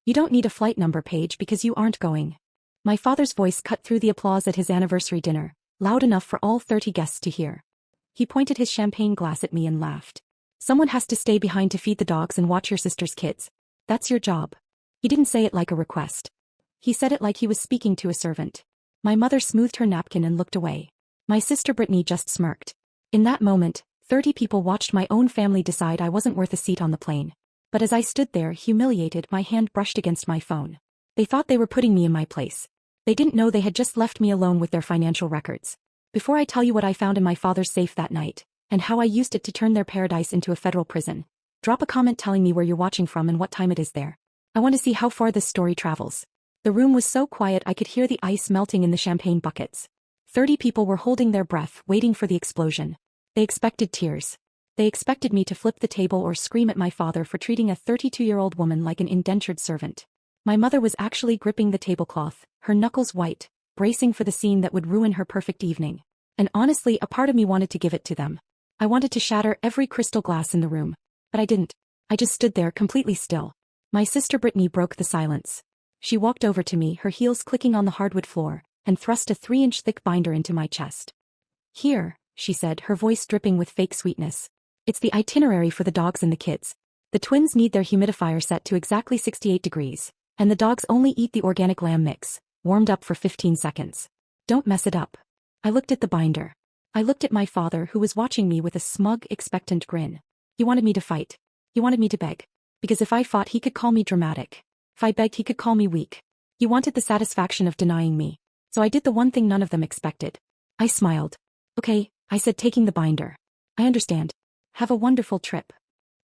You don't need a flight number, Paige, because you aren't going. My father's voice cut through the applause at his anniversary dinner, loud enough for all 30 guests to hear. He pointed his champagne glass at me and laughed. Someone has to stay behind to feed the dogs and watch your sister's kids. That's your job. He didn't say it like a request. He said it like he was speaking to a servant. My mother smoothed her napkin and looked away. My sister Brittany just smirked. In that moment, 30 people watched my own family decide I wasn't worth a seat on the plane. But as I stood there humiliated, my hand brushed against my phone. They thought they were putting me in my place. They didn't know they had just left me alone with their financial records. Before I tell you what I found in my father's safe that night, and how I used it to turn their paradise into a federal prison, drop a comment telling me where you're watching from and what time it is there. I want to see how far this story travels. The room was so quiet I could hear the ice melting in the champagne buckets. 30 people were holding their breath, waiting for the explosion. They expected tears. They expected me to flip the table or scream at my father for treating a 32-year-old woman like an indentured servant. My mother was actually gripping the tablecloth, her knuckles white, bracing for the scene that would ruin her perfect evening. And honestly, a part of me wanted to give it to them. I wanted to shatter every crystal glass in the room. But I didn't. I just stood there completely still. My sister Brittany broke the silence. She walked over to me, her heels clicking on the hardwood floor, and thrust a 3-inch thick binder into my chest. Here, she said, her voice dripping with fake sweetness. It's the itinerary for the dogs and the kids. The twins need their humidifier set to exactly 68 degrees. And the dogs only eat the organic lamb mix, warmed up for 15 seconds. Don't mess it up. I looked at the binder. I looked at my father, who was watching me with a smug, expectant grin. He wanted me to fight. He wanted me to beg. Because if I fought, he could call me dramatic. If I begged, he could call me weak. He wanted the satisfaction of denying me. So I did the one thing none of them expected. I smiled. Okay, I said, taking the binder. I understand. Have a wonderful trip.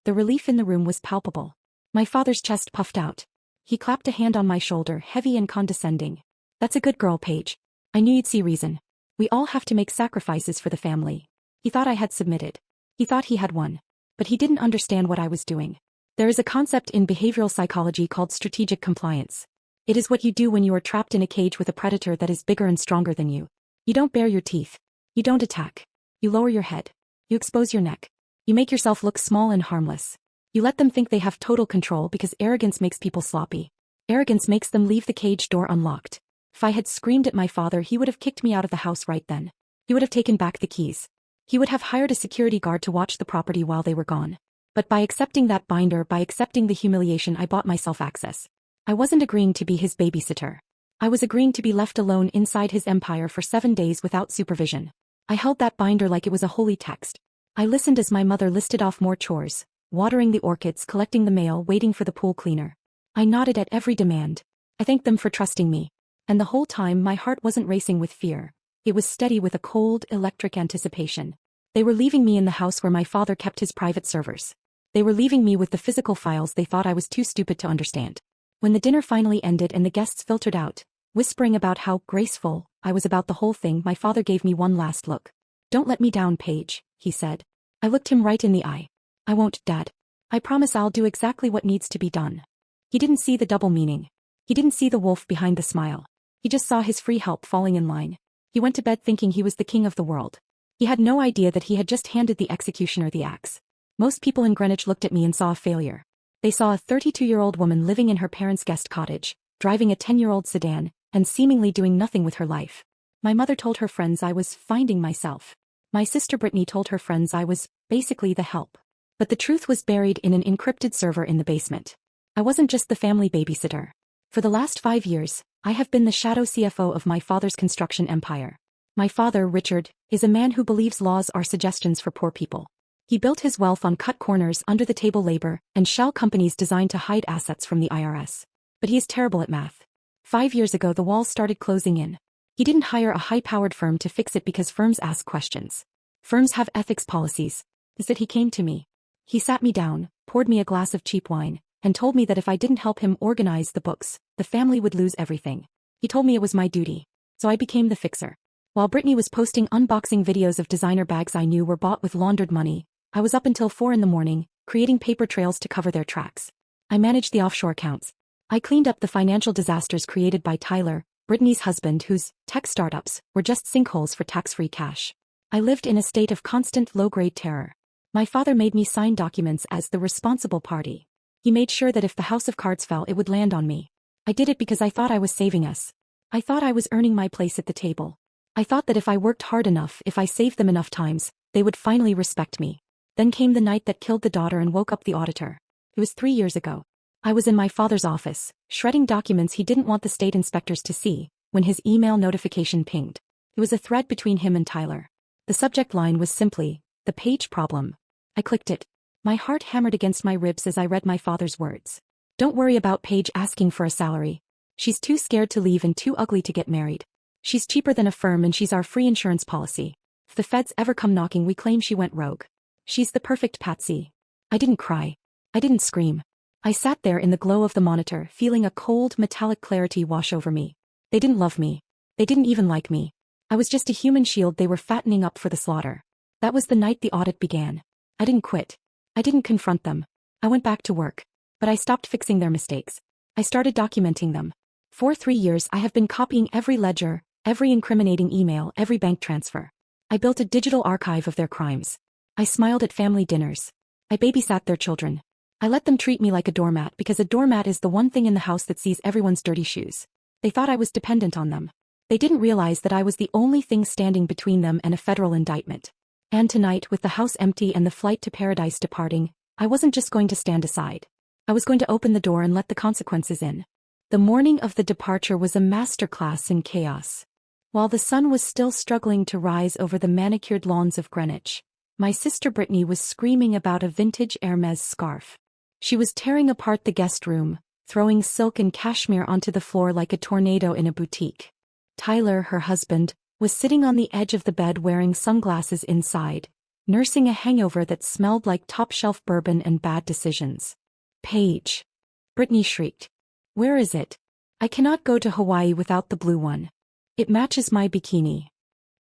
The relief in the room was palpable. My father's chest puffed out. He clapped a hand on my shoulder, heavy and condescending. That's a good girl, Paige. I knew you'd see reason. We all have to make sacrifices for the family. He thought I had submitted. He thought he had won. But he didn't understand what I was doing. There is a concept in behavioral psychology called strategic compliance. It is what you do when you are trapped in a cage with a predator that is bigger and stronger than you. You don't bare your teeth. You don't attack. You lower your head. You expose your neck. You make yourself look small and harmless. You let them think they have total control because arrogance makes people sloppy. Arrogance makes them leave the cage door unlocked. If I had screamed at my father, he would have kicked me out of the house right then. He would have taken back the keys. He would have hired a security guard to watch the property while they were gone. But by accepting that binder, by accepting the humiliation, I bought myself access. I wasn't agreeing to be his babysitter. I was agreeing to be left alone inside his empire for 7 days without supervision. I held that binder like it was a holy text. I listened as my mother listed off more chores. Watering the orchids, collecting the mail, waiting for the pool cleaner. I nodded at every demand. I thanked them for trusting me. And the whole time my heart wasn't racing with fear. It was steady with a cold, electric anticipation. They were leaving me in the house where my father kept his private servers. They were leaving me with the physical files they thought I was too stupid to understand. When the dinner finally ended and the guests filtered out, whispering about how graceful I was about the whole thing, my father gave me one last look. Don't let me down, Paige, he said. I looked him right in the eye. I won't, Dad. I promise I'll do exactly what needs to be done. He didn't see the double meaning. He didn't see the wolf behind the smile. He just saw his free help falling in line. He went to bed thinking he was the king of the world. He had no idea that he had just handed the executioner the axe. Most people in Greenwich looked at me and saw a failure. They saw a 32-year-old woman living in her parents' guest cottage, driving a 10-year-old sedan, and seemingly doing nothing with her life. My mother told her friends I was finding myself. My sister Brittany told her friends I was basically the help. But the truth was buried in an encrypted server in the basement. I wasn't just the family babysitter. For the last 5 years, I have been the shadow CFO of my father's construction empire. My father, Richard, is a man who believes laws are suggestions for poor people. He built his wealth on cut corners, under-the-table labor, and shell companies designed to hide assets from the IRS. But he is terrible at math. 5 years ago the walls started closing in. He didn't hire a high-powered firm to fix it because firms ask questions. Firms have ethics policies. Instead he came to me. He sat me down, poured me a glass of cheap wine, and told me that if I didn't help him organize the books, the family would lose everything. He told me it was my duty. So I became the fixer. While Brittany was posting unboxing videos of designer bags I knew were bought with laundered money, I was up until 4 a.m, creating paper trails to cover their tracks. I managed the offshore accounts. I cleaned up the financial disasters created by Tyler, Brittany's husband, whose tech startups were just sinkholes for tax-free cash. I lived in a state of constant low-grade terror. My father made me sign documents as the responsible party. He made sure that if the house of cards fell, it would land on me. I did it because I thought I was saving us. I thought I was earning my place at the table. I thought that if I worked hard enough, if I saved them enough times, they would finally respect me. Then came the night that killed the daughter and woke up the auditor. It was 3 years ago. I was in my father's office, shredding documents he didn't want the state inspectors to see, when his email notification pinged. It was a thread between him and Tyler. The subject line was simply, "The page problem." I clicked it. My heart hammered against my ribs as I read my father's words. "Don't worry about Paige asking for a salary. She's too scared to leave and too ugly to get married. She's cheaper than a firm and she's our free insurance policy. If the feds ever come knocking, we claim she went rogue. She's the perfect patsy." I didn't cry. I didn't scream. I sat there in the glow of the monitor, feeling a cold, metallic clarity wash over me. They didn't love me. They didn't even like me. I was just a human shield they were fattening up for the slaughter. That was the night the audit began. I didn't quit. I didn't confront them. I went back to work. But I stopped fixing their mistakes. I started documenting them. For 3 years I have been copying every ledger, every incriminating email, every bank transfer. I built a digital archive of their crimes. I smiled at family dinners. I babysat their children. I let them treat me like a doormat because a doormat is the one thing in the house that sees everyone's dirty shoes. They thought I was dependent on them. They didn't realize that I was the only thing standing between them and a federal indictment. And tonight, with the house empty and the flight to paradise departing, I wasn't just going to stand aside. I was going to open the door and let the consequences in. The morning of the departure was a masterclass in chaos. While the sun was still struggling to rise over the manicured lawns of Greenwich, my sister Brittany was screaming about a vintage Hermes scarf. She was tearing apart the guest room, throwing silk and cashmere onto the floor like a tornado in a boutique. Tyler, her husband, was sitting on the edge of the bed wearing sunglasses inside, nursing a hangover that smelled like top-shelf bourbon and bad decisions. "Paige!" Brittany shrieked. "Where is it? I cannot go to Hawaii without the blue one. It matches my bikini."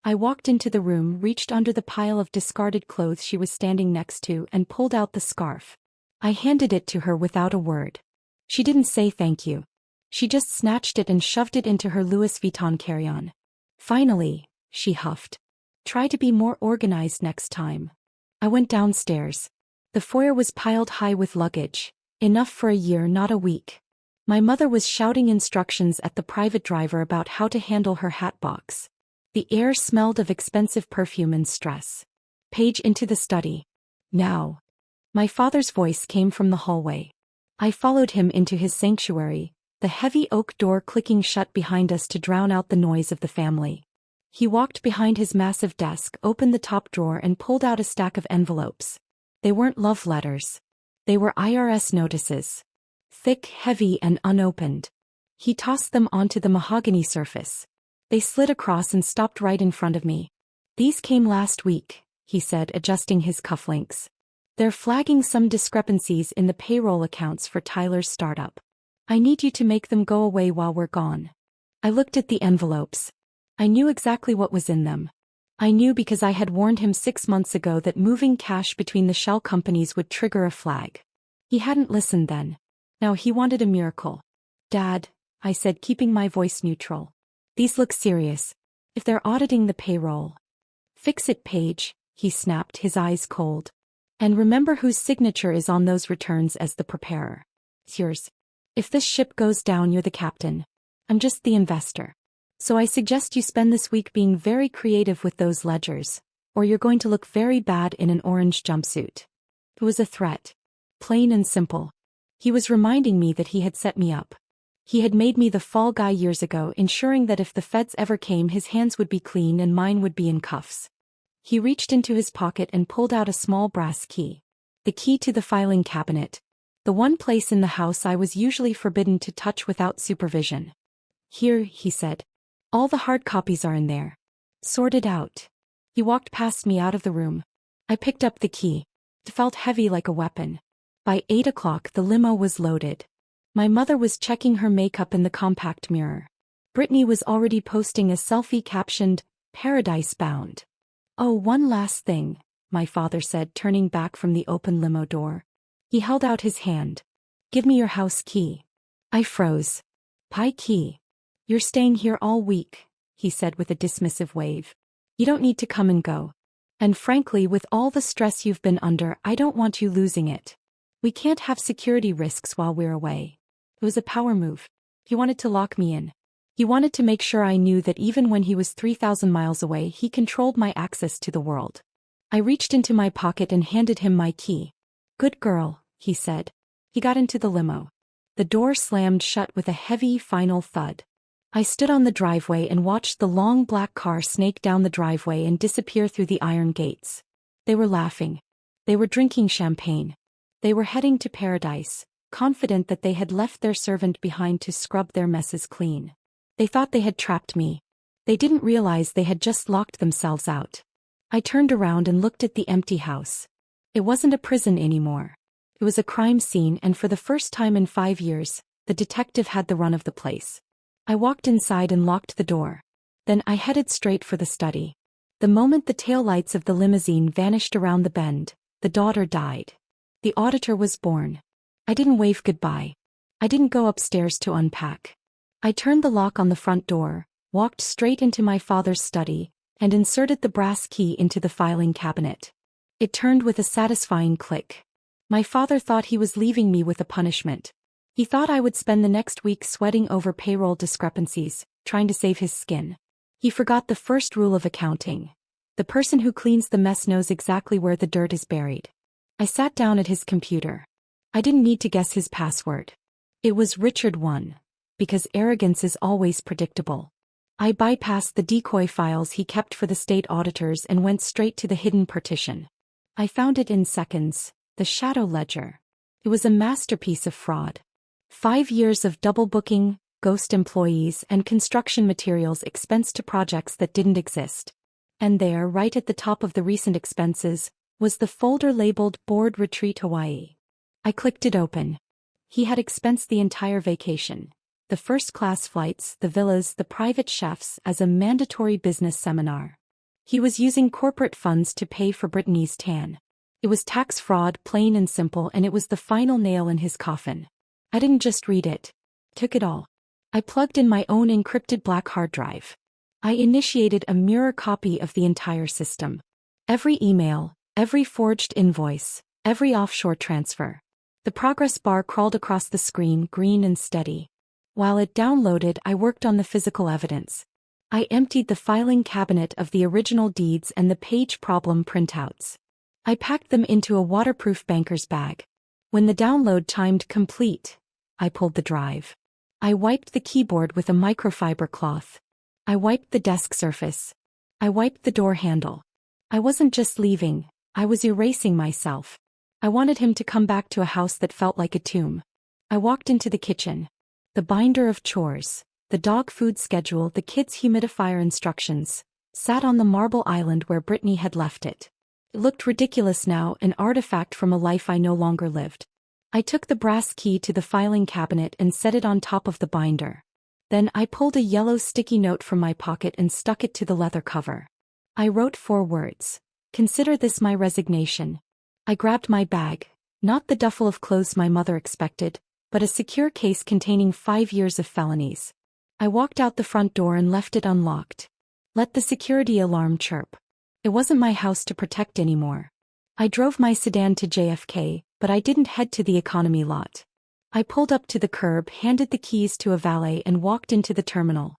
I walked into the room, reached under the pile of discarded clothes she was standing next to, and pulled out the scarf. I handed it to her without a word. She didn't say thank you. She just snatched it and shoved it into her Louis Vuitton carry-on. "Finally," she huffed. "Try to be more organized next time." I went downstairs. The foyer was piled high with luggage. Enough for a year, not a week. My mother was shouting instructions at the private driver about how to handle her hat box. The air smelled of expensive perfume and stress. "Paige, into the study. Now." My father's voice came from the hallway. I followed him into his sanctuary, the heavy oak door clicking shut behind us to drown out the noise of the family. He walked behind his massive desk, opened the top drawer and pulled out a stack of envelopes. They weren't love letters. They were IRS notices. Thick, heavy, and unopened. He tossed them onto the mahogany surface. They slid across and stopped right in front of me. "These came last week," he said, adjusting his cufflinks. "They're flagging some discrepancies in the payroll accounts for Tyler's startup. I need you to make them go away while we're gone." I looked at the envelopes. I knew exactly what was in them. I knew because I had warned him 6 months ago that moving cash between the shell companies would trigger a flag. He hadn't listened then. Now he wanted a miracle. "Dad," I said, keeping my voice neutral. "These look serious. If they're auditing the payroll." "Fix it, Paige," he snapped, his eyes cold. "And remember whose signature is on those returns as the preparer. It's yours. If this ship goes down, you're the captain. I'm just the investor. So I suggest you spend this week being very creative with those ledgers, or you're going to look very bad in an orange jumpsuit." It was a threat. Plain and simple. He was reminding me that he had set me up. He had made me the fall guy years ago, ensuring that if the feds ever came, his hands would be clean and mine would be in cuffs. He reached into his pocket and pulled out a small brass key. The key to the filing cabinet. The one place in the house I was usually forbidden to touch without supervision. "Here," he said. "All the hard copies are in there. Sort it out." He walked past me out of the room. I picked up the key. It felt heavy like a weapon. By 8 o'clock the limo was loaded. My mother was checking her makeup in the compact mirror. Brittany was already posting a selfie captioned, "Paradise Bound." "Oh, one last thing," my father said, turning back from the open limo door. He held out his hand. "Give me your house key." I froze. "Pie key. You're staying here all week," he said with a dismissive wave. "You don't need to come and go. And frankly, with all the stress you've been under, I don't want you losing it. We can't have security risks while we're away. It was a power move. He wanted to lock me in. He wanted to make sure I knew that even when he was 3,000 miles away, he controlled my access to the world. I reached into my pocket and handed him my key. "Good girl," he said. He got into the limo. The door slammed shut with a heavy, final thud. I stood on the driveway and watched the long black car snake down the driveway and disappear through the iron gates. They were laughing. They were drinking champagne. They were heading to paradise, confident that they had left their servant behind to scrub their messes clean. They thought they had trapped me. They didn't realize they had just locked themselves out. I turned around and looked at the empty house. It wasn't a prison anymore. It was a crime scene, and for the first time in 5 years, the detective had the run of the place. I walked inside and locked the door. Then I headed straight for the study. The moment the taillights of the limousine vanished around the bend, the daughter died. The auditor was born. I didn't wave goodbye. I didn't go upstairs to unpack. I turned the lock on the front door, walked straight into my father's study, and inserted the brass key into the filing cabinet. It turned with a satisfying click. My father thought he was leaving me with a punishment. He thought I would spend the next week sweating over payroll discrepancies, trying to save his skin. He forgot the first rule of accounting. The person who cleans the mess knows exactly where the dirt is buried. I sat down at his computer. I didn't need to guess his password. It was Richard 1. Because arrogance is always predictable. I bypassed the decoy files he kept for the state auditors and went straight to the hidden partition. I found it in seconds. The shadow ledger. It was a masterpiece of fraud. 5 years of double booking, ghost employees, and construction materials expensed to projects that didn't exist. And there, right at the top of the recent expenses, was the folder labeled Board Retreat Hawaii. I clicked it open. He had expensed the entire vacation. The first-class flights, the villas, the private chefs as a mandatory business seminar. He was using corporate funds to pay for Brittany's tan. It was tax fraud, plain and simple, and it was the final nail in his coffin. I didn't just read it. Took it all. I plugged in my own encrypted black hard drive. I initiated a mirror copy of the entire system. Every email, every forged invoice, every offshore transfer. The progress bar crawled across the screen, green and steady. While it downloaded, I worked on the physical evidence. I emptied the filing cabinet of the original deeds and the page problem printouts. I packed them into a waterproof banker's bag. When the download timed complete, I pulled the drive. I wiped the keyboard with a microfiber cloth. I wiped the desk surface. I wiped the door handle. I wasn't just leaving, I was erasing myself. I wanted him to come back to a house that felt like a tomb. I walked into the kitchen. The binder of chores, the dog food schedule, the kids' humidifier instructions, sat on the marble island where Brittany had left it. It looked ridiculous now, an artifact from a life I no longer lived. I took the brass key to the filing cabinet and set it on top of the binder. Then I pulled a yellow sticky note from my pocket and stuck it to the leather cover. I wrote 4 words. Consider this my resignation. I grabbed my bag, not the duffel of clothes my mother expected, but a secure case containing 5 years of felonies. I walked out the front door and left it unlocked. Let the security alarm chirp. It wasn't my house to protect anymore. I drove my sedan to JFK, but I didn't head to the economy lot. I pulled up to the curb, handed the keys to a valet, and walked into the terminal.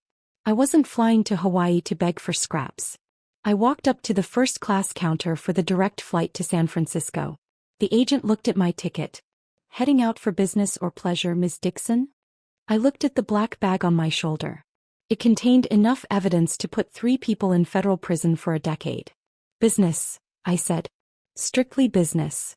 I wasn't flying to Hawaii to beg for scraps. I walked up to the first-class counter for the direct flight to San Francisco. The agent looked at my ticket. Heading out for business or pleasure, Ms. Dixon? I looked at the black bag on my shoulder. It contained enough evidence to put 3 people in federal prison for a decade. Business, I said. Strictly business.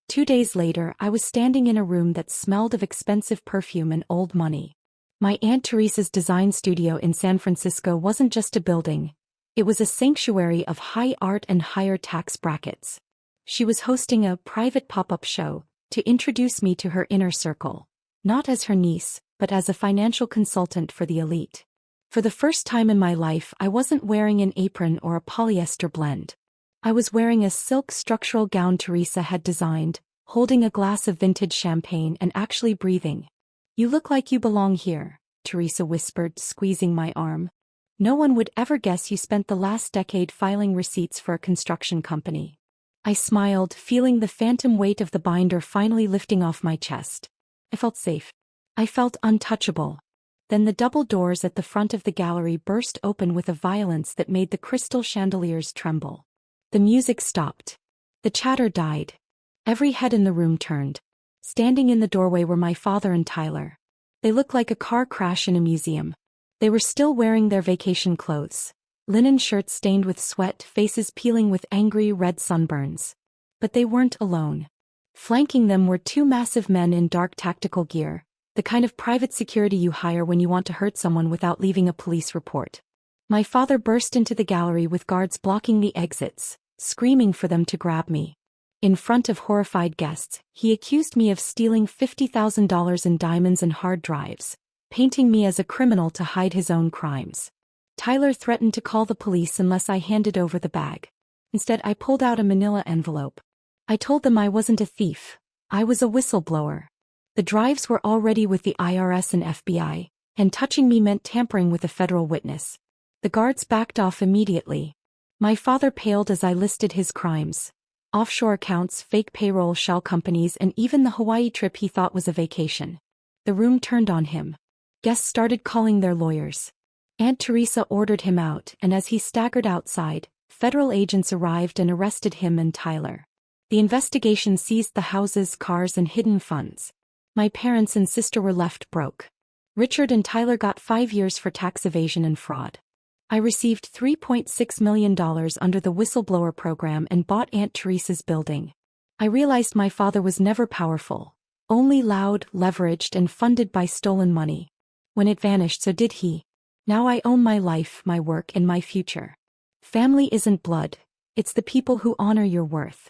2 days later, I was standing in a room that smelled of expensive perfume and old money. My Aunt Teresa's design studio in San Francisco wasn't just a building. It was a sanctuary of high art and higher tax brackets. She was hosting a private pop-up show to introduce me to her inner circle, not as her niece, but as a financial consultant for the elite. For the first time in my life, I wasn't wearing an apron or a polyester blend. I was wearing a silk structural gown Teresa had designed, holding a glass of vintage champagne and actually breathing. "You look like you belong here," Teresa whispered, squeezing my arm. "No one would ever guess you spent the last decade filing receipts for a construction company." I smiled, feeling the phantom weight of the binder finally lifting off my chest. I felt safe. I felt untouchable. Then the double doors at the front of the gallery burst open with a violence that made the crystal chandeliers tremble. The music stopped. The chatter died. Every head in the room turned. Standing in the doorway were my father and Tyler. They looked like a car crash in a museum. They were still wearing their vacation clothes. Linen shirts stained with sweat, faces peeling with angry red sunburns. But they weren't alone. Flanking them were two massive men in dark tactical gear, the kind of private security you hire when you want to hurt someone without leaving a police report. My father burst into the gallery with guards blocking the exits, screaming for them to grab me. In front of horrified guests, he accused me of stealing $50,000 in diamonds and hard drives, painting me as a criminal to hide his own crimes. Tyler threatened to call the police unless I handed over the bag. Instead, I pulled out a manila envelope. I told them I wasn't a thief. I was a whistleblower. The drives were already with the IRS and FBI, and touching me meant tampering with a federal witness. The guards backed off immediately. My father paled as I listed his crimes: offshore accounts, fake payroll, shell companies, and even the Hawaii trip he thought was a vacation. The room turned on him. Guests started calling their lawyers. Aunt Teresa ordered him out, and as he staggered outside, federal agents arrived and arrested him and Tyler. The investigation seized the houses, cars, and hidden funds. My parents and sister were left broke. Richard and Tyler got 5 years for tax evasion and fraud. I received $3.6 million under the whistleblower program and bought Aunt Teresa's building. I realized my father was never powerful, only loud, leveraged, and funded by stolen money. When it vanished, so did he. Now I own my life, my work, and my future. Family isn't blood. It's the people who honor your worth.